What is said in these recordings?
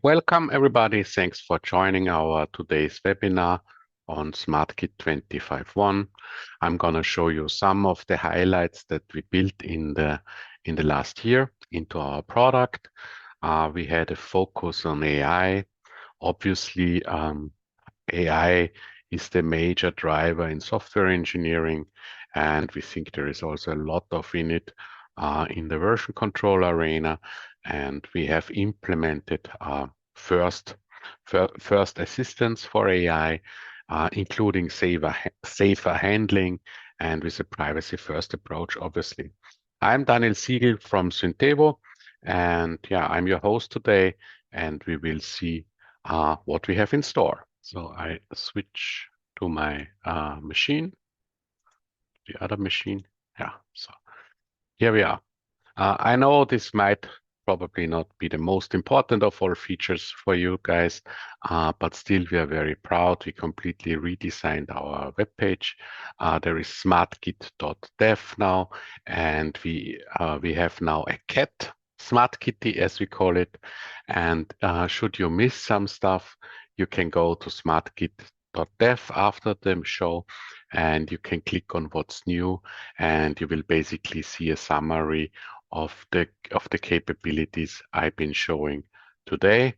Welcome everybody. Thanks for joining our today's webinar on SmartGit 25.1. I'm going to show you some of the highlights that we built in the last year into our product. We had a focus on AI. Obviously, AI is the major driver in software engineering, and we think there is also a lot of in it in the version control arena. And we have implemented first assistance for AI, including safer handling and with a privacy-first approach, obviously. I'm Daniel Siegel from Syntevo, and yeah, I'm your host today, and we will see what we have in store. So I switch to my machine, the other machine. Yeah, so here we are. I know this might probably not be the most important of all features for you guys, but still we are very proud. We completely redesigned our web page. There is smartgit.dev now, and we have now a cat, SmartGitty as we call it. And should you miss some stuff, you can go to smartgit.dev after the show, and you can click on what's new, and you will basically see a summary of the capabilities I've been showing today.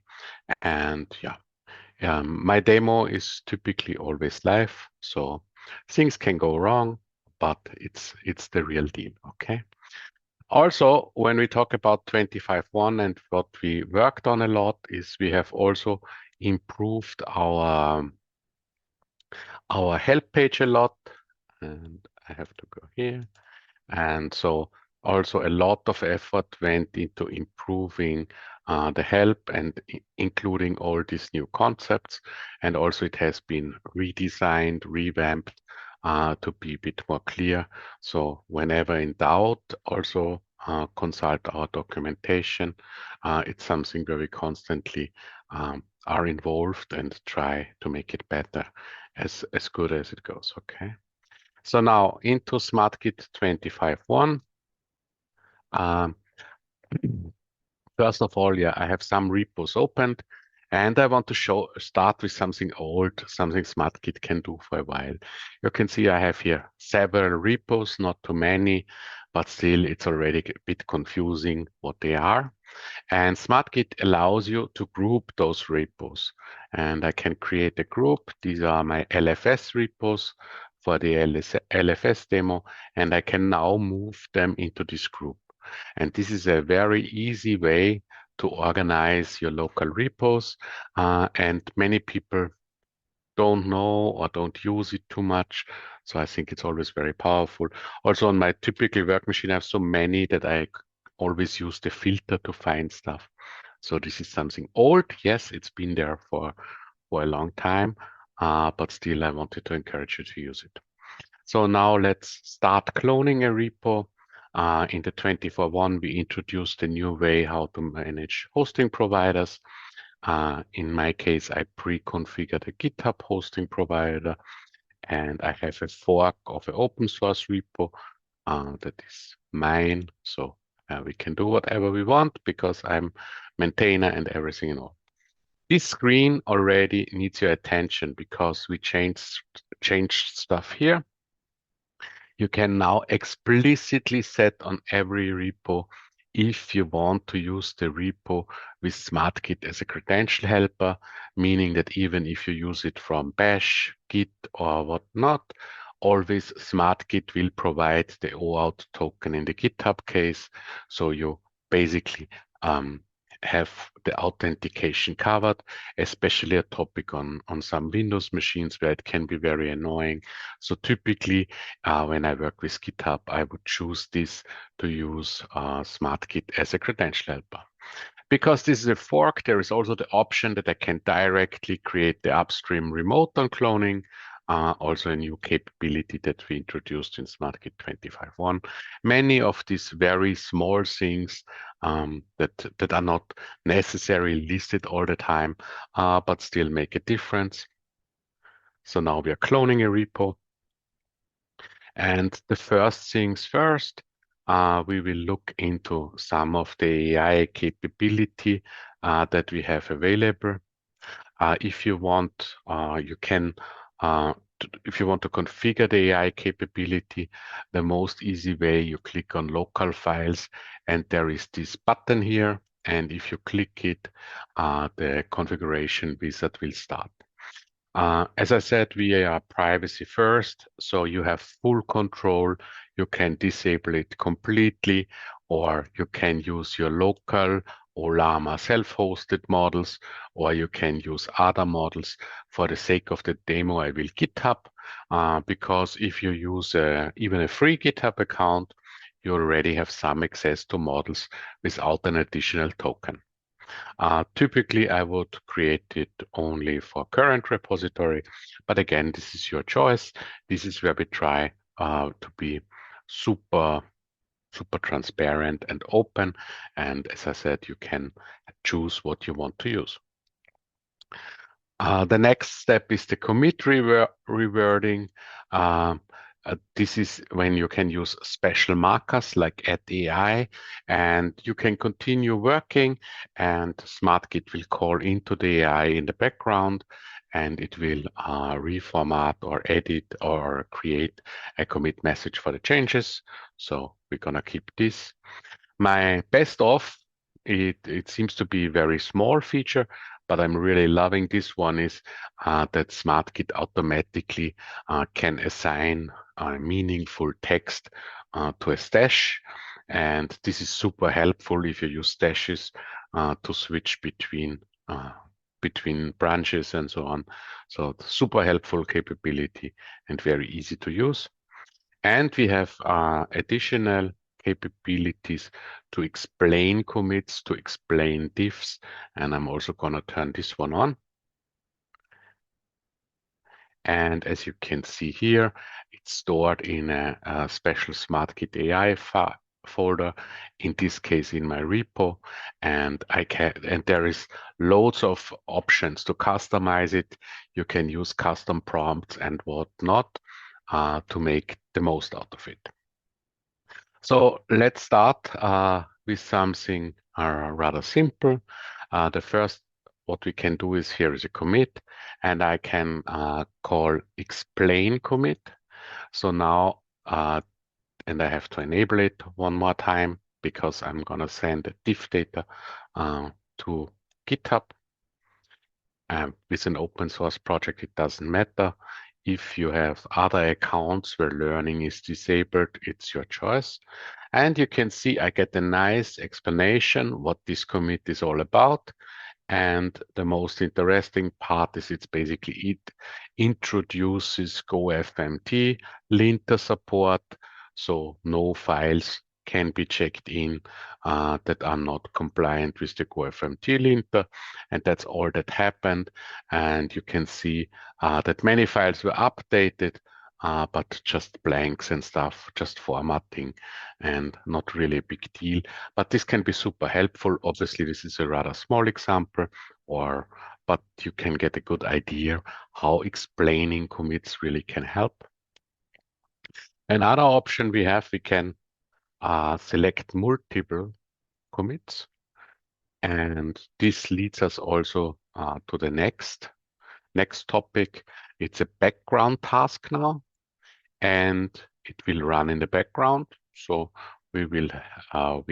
And yeah, my demo is typically always live, so things can go wrong, but it's the real deal. Okay. Also, when we talk about 25.1 and what we worked on a lot is we have also improved our help page a lot, and I have to go here. And so also a lot of effort went into improving the help and including all these new concepts. And also it has been redesigned, revamped to be a bit more clear. So whenever in doubt, also consult our documentation. It's something where we constantly are involved and try to make it better as good as it goes. Okay. So now into SmartGit 25.1. First of all, yeah, I have some repos opened, and I want to start with something old, something SmartGit can do for a while. You can see I have here several repos, not too many, but still it's already a bit confusing what they are. And SmartGit allows you to group those repos. And I can create a group. These are my LFS repos for the LFS demo, and I can now move them into this group. And this is a very easy way to organize your local repos. And many people don't know or don't use it too much. So I think it's always very powerful. Also on my typical work machine, I have so many that I always use the filter to find stuff. So this is something old. Yes, it's been there for a long time, but still I wanted to encourage you to use it. So now let's start cloning a repo. In the 24.1, we introduced a new way how to manage hosting providers. In my case, I pre-configured a GitHub hosting provider, and I have a fork of an open source repo that is mine. So we can do whatever we want because I'm maintainer and everything and all. This screen already needs your attention because we changed stuff here. You can now explicitly set on every repo if you want to use the repo with SmartGit as a credential helper, meaning that even if you use it from Bash, Git, or whatnot, always SmartGit will provide the OAuth token in the GitHub case. So you basically have the authentication covered, especially a topic on some Windows machines where it can be very annoying. So typically, when I work with GitHub, I would choose this to use SmartGit as a credential helper. Because this is a fork, there is also the option that I can directly create the upstream remote on cloning. Also a new capability that we introduced in SmartGit 25.1. Many of these very small things that are not necessarily listed all the time, but still make a difference. So now we are cloning a repo. And the first things first, we will look into some of the AI capability that we have available. If you want, you can, if you want to configure the AI capability, the most easy way, you click on local files, and there is this button here. And if you click it, the configuration wizard will start. As I said, we are privacy first, so you have full control. You can disable it completely, or you can use your local or Llama self-hosted models, or you can use other models. For the sake of the demo, I will GitHub, because if you use even a free GitHub account, you already have some access to models without an additional token. Typically, I would create it only for current repository, but again, this is your choice. This is where we try to be super transparent and open. And as I said, you can choose what you want to use. The next step is the commit rewording. This is when you can use special markers like @AI, and you can continue working, and SmartGit will call into the AI in the background, and it will reformat or edit or create a commit message for the changes. So we're gonna keep this. My best of, it seems to be a very small feature, but I'm really loving this one, is that SmartGit automatically can assign meaningful text to a stash. And this is super helpful if you use stashes to switch between branches and so on. So super helpful capability and very easy to use. And we have additional capabilities to explain commits, to explain diffs, and I'm also going to turn this one on. And as you can see here, it's stored in a special SmartGit AI folder, in this case in my repo, and there is loads of options to customize it. You can use custom prompts and whatnot to make the most out of it. So let's start with something rather simple. The first, what we can do is, here is a commit, and I can call explain commit. So now, and I have to enable it one more time because I'm going to send the diff data to GitHub. With an open source project, it doesn't matter. If you have other accounts where learning is disabled, it's your choice. And you can see I get a nice explanation what this commit is all about. And the most interesting part is it introduces GoFMT linter support, so no files can be checked in that are not compliant with the GoFMT linter, and that's all that happened. And you can see that many files were updated, but just blanks and stuff, just formatting, and not really a big deal. But this can be super helpful. Obviously, this is a rather small example, but you can get a good idea how explaining commits really can help. Another option we have, we can select multiple commits, and this leads us also to the next topic. It's a background task now, and it will run in the background. So we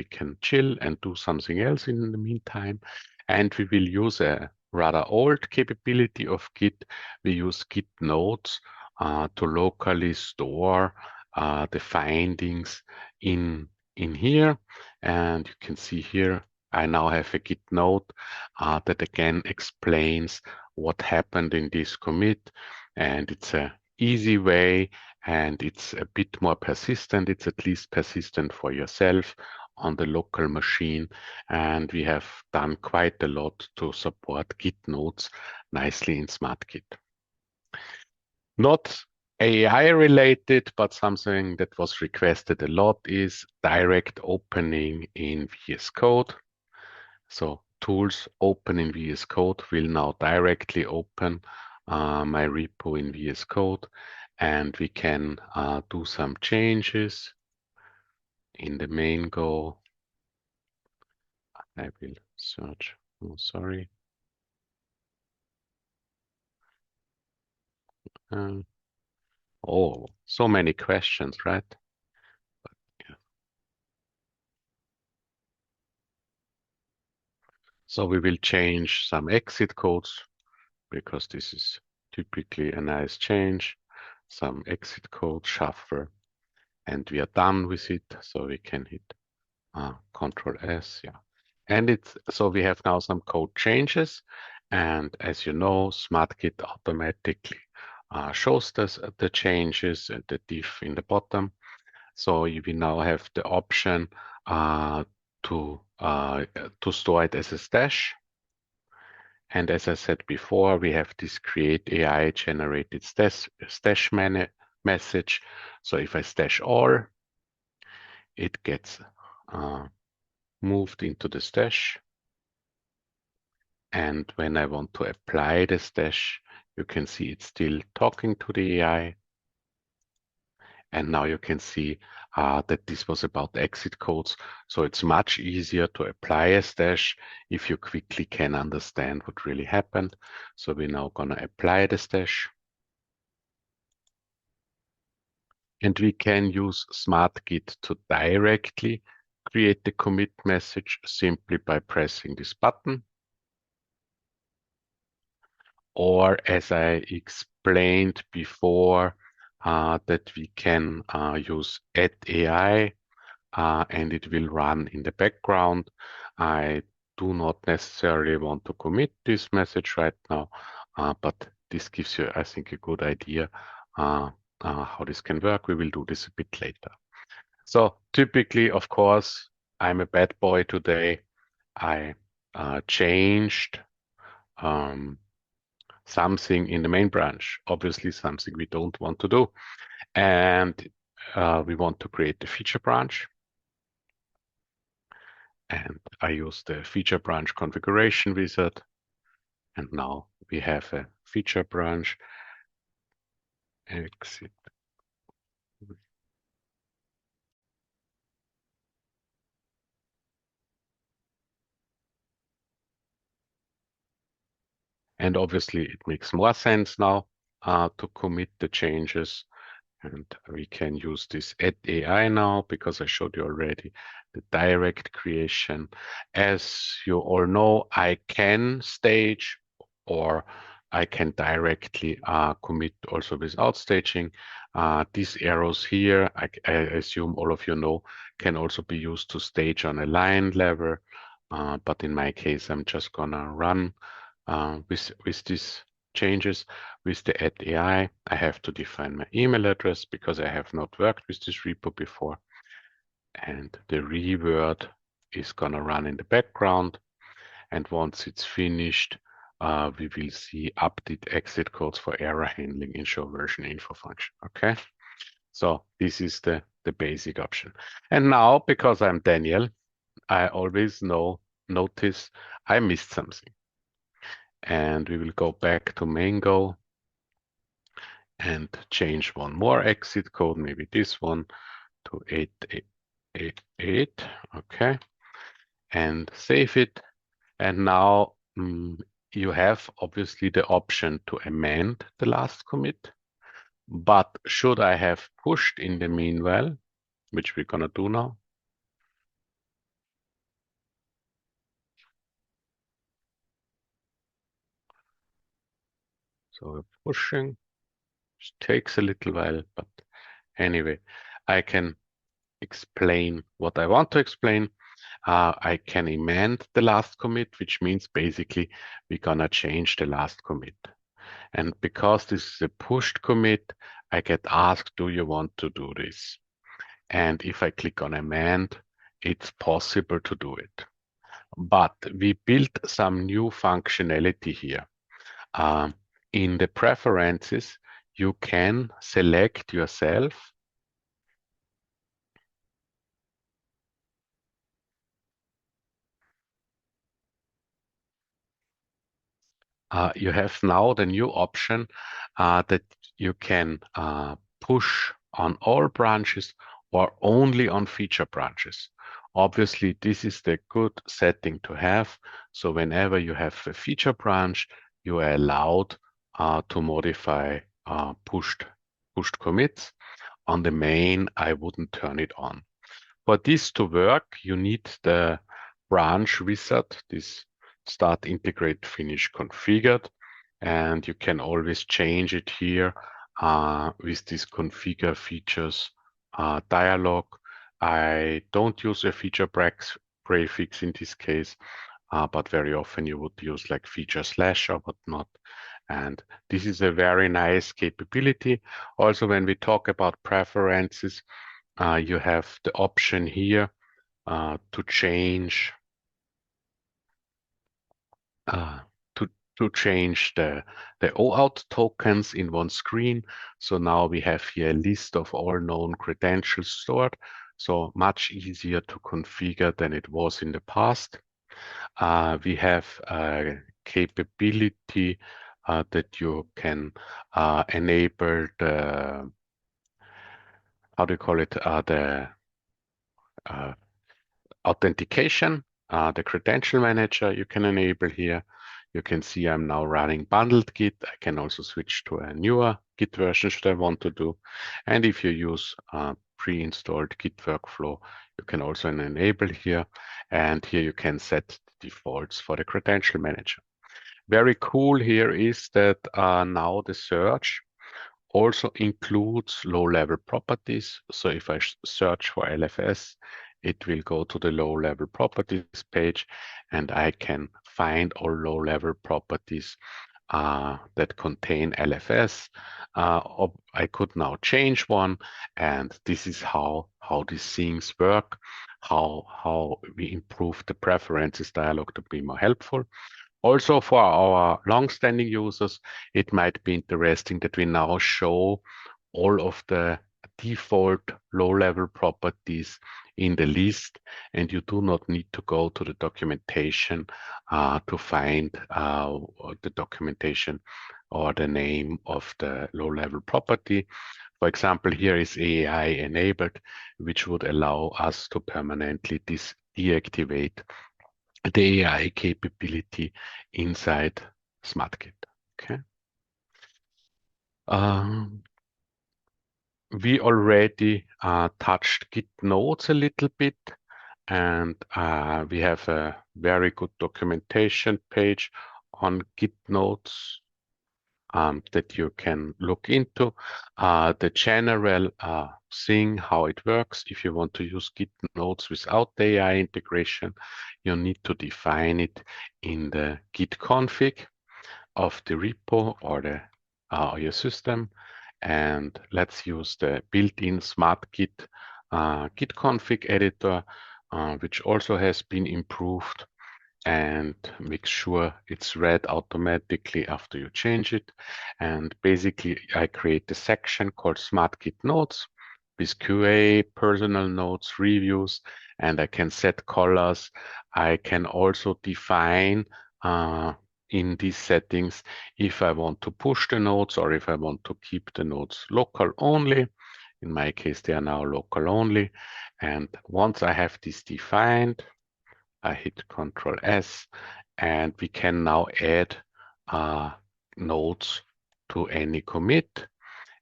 can chill and do something else in the meantime. And we will use a rather old capability of Git. We use Git Notes to locally store the findings in here. And you can see here, I now have a Git note that again explains what happened in this commit. And it's a easy way, and it's a bit more persistent. It's at least persistent for yourself on the local machine. And we have done quite a lot to support Git Notes nicely in SmartGit. Not AI related, but something that was requested a lot is direct opening in VS Code. So tools open in VS Code will now directly open my repo in VS Code, and we can do some changes in the main go. I will search Oh, sorry. Um, oh, so many questions, right? Yeah. So we will change some exit codes because this is typically a nice change. Some exit code shuffle, and we are done with it. So we can hit Control S, yeah. And it's so we have now some code changes, and as you know, SmartGit automatically shows us the changes and the diff in the bottom. So we now have the option to store it as a stash. And as I said before, we have this create AI generated stash message. So if I stash all, it gets moved into the stash. And when I want to apply the stash, you can see it's still talking to the AI. And now you can see that this was about exit codes. So it's much easier to apply a stash if you quickly can understand what really happened. So we're now going to apply the stash. And we can use SmartGit to directly create the commit message simply by pressing this button. Or as I explained before, that we can use add AI and it will run in the background. I do not necessarily want to commit this message right now, but this gives you, I think, a good idea how this can work. We will do this a bit later. So typically, of course, I'm a bad boy today. I changed something in the main branch, obviously something we don't want to do. And we want to create the feature branch. And I use the feature branch configuration wizard. And now we have a feature branch. Exit. And obviously it makes more sense now to commit the changes. And we can use this add AI now because I showed you already the direct creation. As you all know, I can stage or I can directly commit also without staging. These arrows here, I assume all of you know, can also be used to stage on a line level. But in my case, I'm just gonna run with these changes. With the add AI, I have to define my email address because I have not worked with this repo before. And the reword is gonna run in the background. And once it's finished, we will see update exit codes for error handling in show version info function. Okay. So this is the basic option. And now, because I'm Daniel, I always notice I missed something. And we will go back to Mango and change one more exit code, maybe this one to 8888. Okay. And save it. And now you have obviously the option to amend the last commit. But should I have pushed in the meanwhile, which we're going to do now? So we're pushing. It takes a little while, but anyway, I can explain what I want to explain. I can amend the last commit, which means basically we're gonna change the last commit. And because this is a pushed commit, I get asked, do you want to do this? And if I click on amend, it's possible to do it. But we built some new functionality here. In the preferences, you can select yourself you have now the new option that you can push on all branches or only on feature branches. Obviously, this is the good setting to have. So whenever you have a feature branch, you are allowed to modify pushed commits. On the main, I wouldn't turn it on. For this to work, you need the branch wizard, this start, integrate, finish, configured, and you can always change it here with this configure features dialog. I don't use a feature prefix in this case, but very often you would use like feature slash or whatnot. And this is a very nice capability. Also, when we talk about preferences, you have the option here to change uh, to change the OAuth tokens in one screen. So now we have here a list of all known credentials stored. So much easier to configure than it was in the past. We have a capability that you can enable the, how do you call it, the uh, authentication, the credential manager you can enable here. You can see I'm now running bundled Git. I can also switch to a newer Git version should I want to do. And if you use pre-installed Git workflow, you can also enable here. And here you can set the defaults for the credential manager. Very cool here is that now the search also includes low-level properties. So if I search for LFS, it will go to the low-level properties page, and I can find all low-level properties that contain LFS. I could now change one, and this is how these things work, how we improve the preferences dialog to be more helpful. Also, for our long-standing users, it might be interesting that we now show all of the default low-level properties in the list, and you do not need to go to the documentation to find the documentation or the name of the low-level property. For example, here is AI enabled, which would allow us to permanently deactivate the AI capability inside SmartGit. Okay. We already touched Git Notes a little bit, and we have a very good documentation page on Git Notes that you can look into. The general thing, how it works, if you want to use Git Notes without the AI integration, you need to define it in the Git config of the repo or your system. And let's use the built-in SmartGit Git config editor, which also has been improved, and make sure it's read automatically after you change it. And basically, I create a section called SmartGit Notes with QA, personal notes, reviews, and I can set colors. I can also define in these settings if I want to push the notes or if I want to keep the notes local only. In my case, they are now local only. And once I have this defined, I hit Control S, and we can now add nodes to any commit.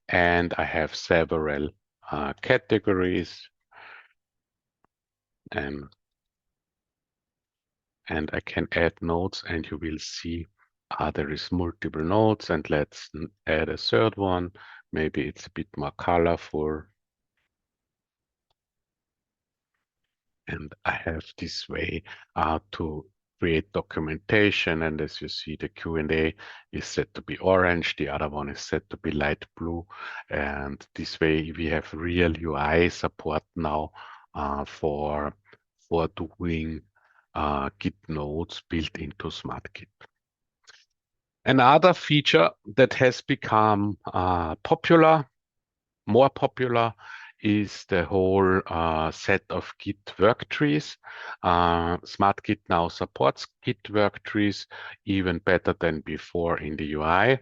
And I have several categories, and I can add nodes, and you will see there is multiple nodes. And let's add a third one. Maybe it's a bit more colorful. And I have this way to create documentation. And as you see, the Q&A is set to be orange. The other one is set to be light blue. And this way we have real UI support now for doing Git nodes built into SmartGit. Another feature that has become more popular is the whole set of Git Worktrees. SmartGit now supports Git Worktrees even better than before in the UI.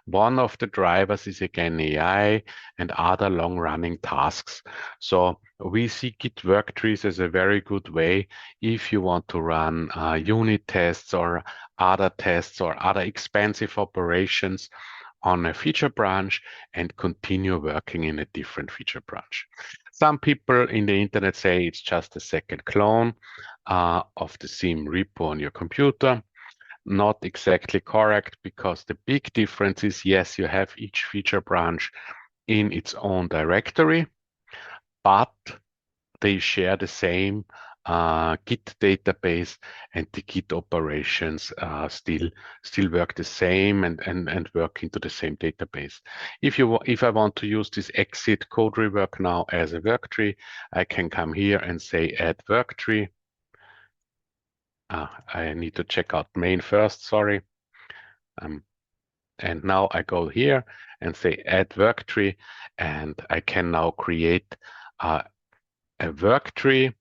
One of the drivers is again AI and other long-running tasks. So we see Git Worktrees as a very good way if you want to run unit tests or other tests or other expensive operations on a feature branch and continue working in a different feature branch. Some people in the internet say it's just a second clone of the same repo on your computer. Not exactly correct, because the big difference is, yes, you have each feature branch in its own directory, but they share the same Git database, and the Git operations still work the same and work into the same database. If I want to use this exit code rework now as a worktree, I can come here and say add worktree. I need to check out main first, sorry. And now I go here and say add worktree, and I can now create a worktree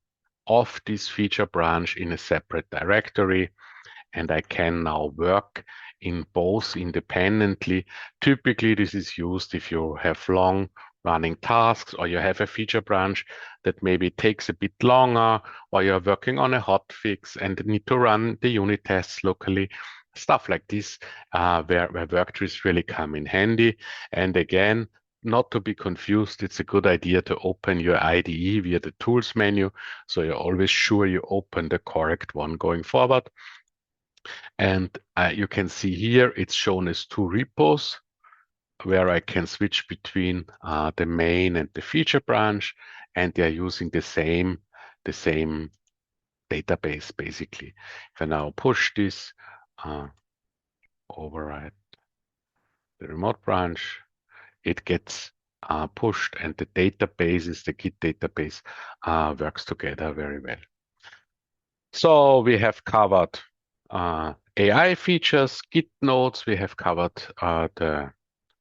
of this feature branch in a separate directory, and I can now work in both independently. Typically, this is used if you have long running tasks, or you have a feature branch that maybe takes a bit longer, or you're working on a hotfix and need to run the unit tests locally. Stuff like this, where worktrees really come in handy. And again, not to be confused, it's a good idea to open your IDE via the tools menu, so you're always sure you open the correct one going forward. And you can see here it's shown as two repos, where I can switch between the main and the feature branch, and they're using the same database basically. If I now push this, override the remote branch, it gets pushed, and the databases, the Git database, works together very well. So we have covered AI features, Git Notes, we have covered the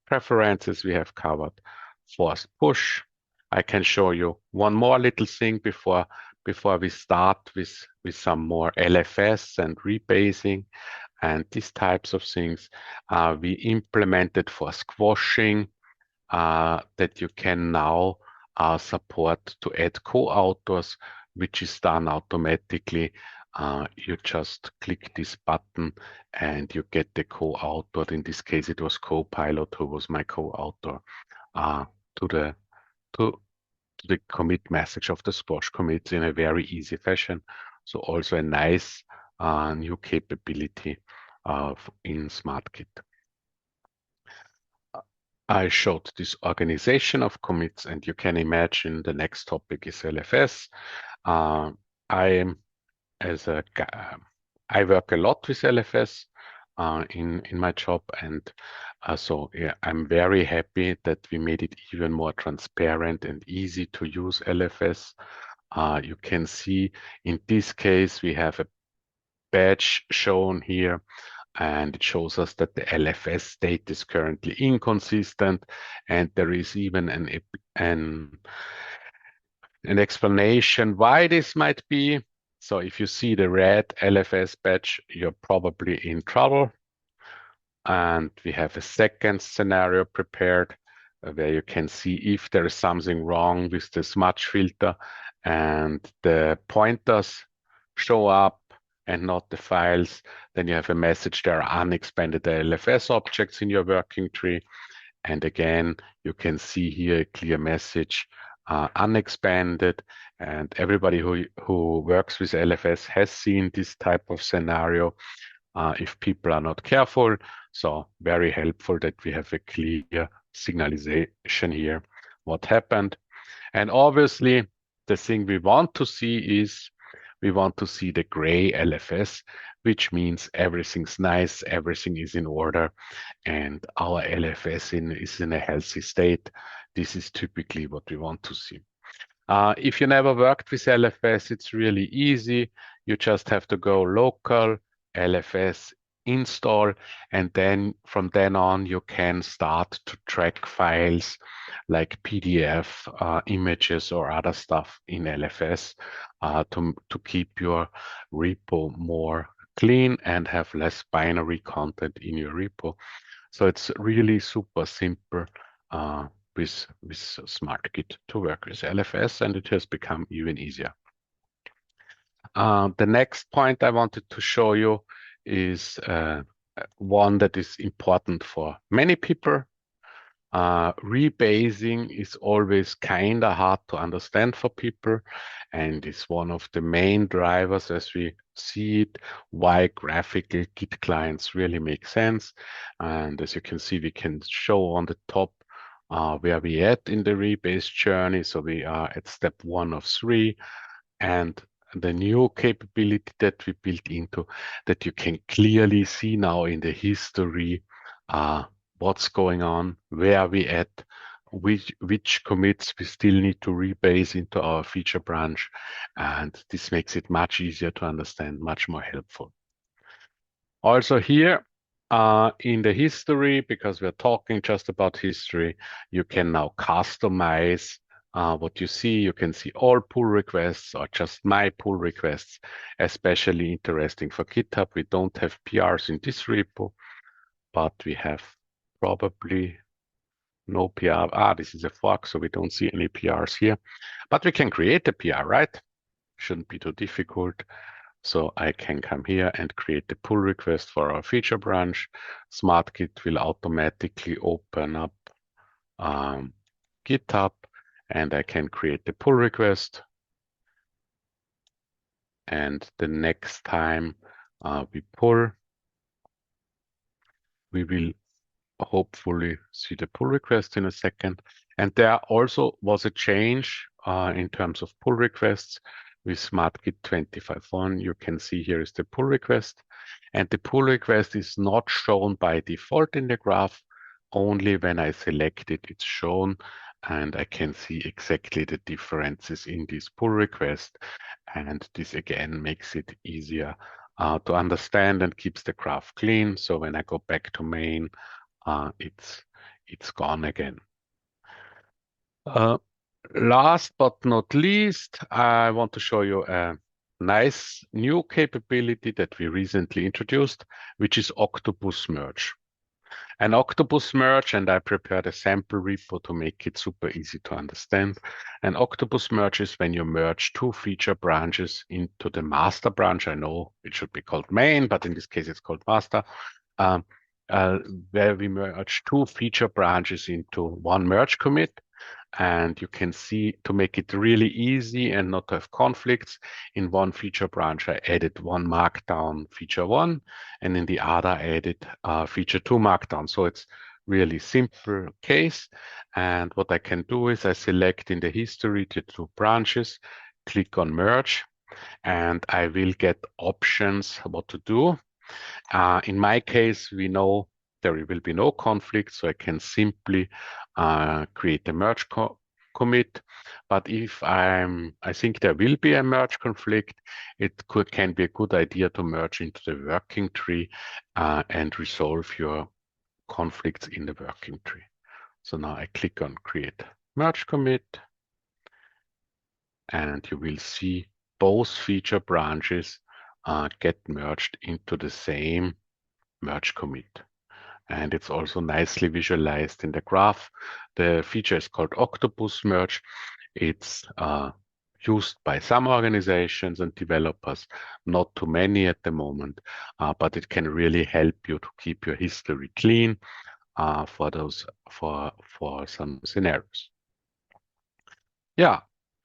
preferences, we have covered forced push. I can show you one more little thing before we start with some more LFS and rebasing and these types of things. We implemented for squashing that you can now support to add co-authors, which is done automatically. You just click this button and you get the co-author. In this case, it was Copilot who was my co-author to the commit message of the squash commits in a very easy fashion. So also a nice new capability in SmartGit. I showed this organization of commits, and you can imagine the next topic is LFS. I work a lot with LFS in my job, and so yeah, I'm very happy that we made it even more transparent and easy to use LFS. You can see in this case we have a badge shown here, and it shows us that the LFS state is currently inconsistent, and there is even an explanation why this might be. So if you see the red LFS badge, you're probably in trouble. And we have a second scenario prepared where you can see if there is something wrong with the smudge filter and the pointers show up and not the files, then you have a message there are unexpanded LFS objects in your working tree. And again, you can see here a clear message, unexpanded. And everybody who works with LFS has seen this type of scenario if people are not careful. So very helpful that we have a clear signalization here, what happened. And obviously, the thing we want to see is we want to see the gray LFS, which means everything's nice, everything is in order, and our LFS is in a healthy state. This is typically what we want to see. If you never worked with LFS, it's really easy. You just have to go local LFS install, and then from then on you can start to track files like PDF, images, or other stuff in LFS to keep your repo more clean and have less binary content in your repo. So it's really super simple with SmartGit to work with LFS, and it has become even easier. The next point I wanted to show you is one that is important for many people. Rebasing is always kind of hard to understand for people, and is one of the main drivers as we see it, why graphical Git clients really make sense. And as you can see, we can show on the top where we at in the rebase journey. So we are at step 1 of 3, and the new capability that we built into that you can clearly see now in the history what's going on, where we at, which commits we still need to rebase into our feature branch, and this makes it much easier to understand, much more helpful. Also here in the history, because we're talking just about history, you can now customize what you see. You can see all pull requests or just my pull requests, especially interesting for GitHub. We don't have PRs in this repo, but we have probably no PR. This is a fork, so we don't see any PRs here. But we can create a PR, right? Shouldn't be too difficult. So I can come here and create the pull request for our feature branch. SmartGit will automatically open up GitHub, and I can create the pull request. And the next time we pull, we will hopefully see the pull request in a second. And there also was a change in terms of pull requests with SmartGit 25.1. You can see here is the pull request, and the pull request is not shown by default in the graph. Only when I select it, it's shown, and I can see exactly the differences in this pull request. And this again makes it easier to understand and keeps the graph clean. So when I go back to main, it's gone again. Last but not least, I want to show you a nice new capability that we recently introduced, which is Octopus merge. An Octopus merge, and I prepared a sample repo to make it super easy to understand. An Octopus merge is when you merge two feature branches into the master branch. I know it should be called main, but in this case it's called master. Where we merge two feature branches into one merge commit. And you can see, to make it really easy and not to have conflicts, in one feature branch I added one markdown feature 1, and in the other I added feature 2 markdown. So it's really simple case. And what I can do is I select in the history the two branches, click on merge, and I will get options what to do. In my case, we know there will be no conflict, so I can simply create a merge commit. But if I think there will be a merge conflict, it can be a good idea to merge into the working tree and resolve your conflicts in the working tree. So now I click on create merge commit, and you will see both feature branches get merged into the same merge commit. And it's also nicely visualized in the graph. The feature is called Octopus merge. It's used by some organizations and developers, not too many at the moment, but it can really help you to keep your history clean for some scenarios. Yeah,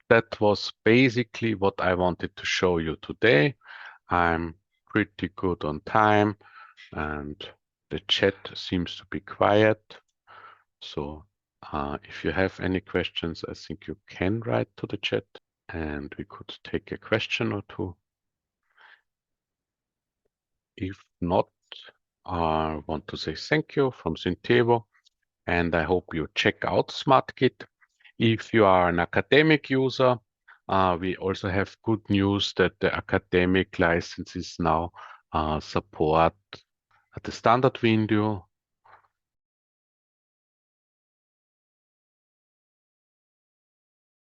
that was basically what I wanted to show you today. I'm pretty good on time, and the chat seems to be quiet. So if you have any questions, I think you can write to the chat and we could take a question or two. If not, I want to say thank you from Syntevo, and I hope you check out SmartGit. If you are an academic user, we also have good news that the academic licenses now support at the standard window,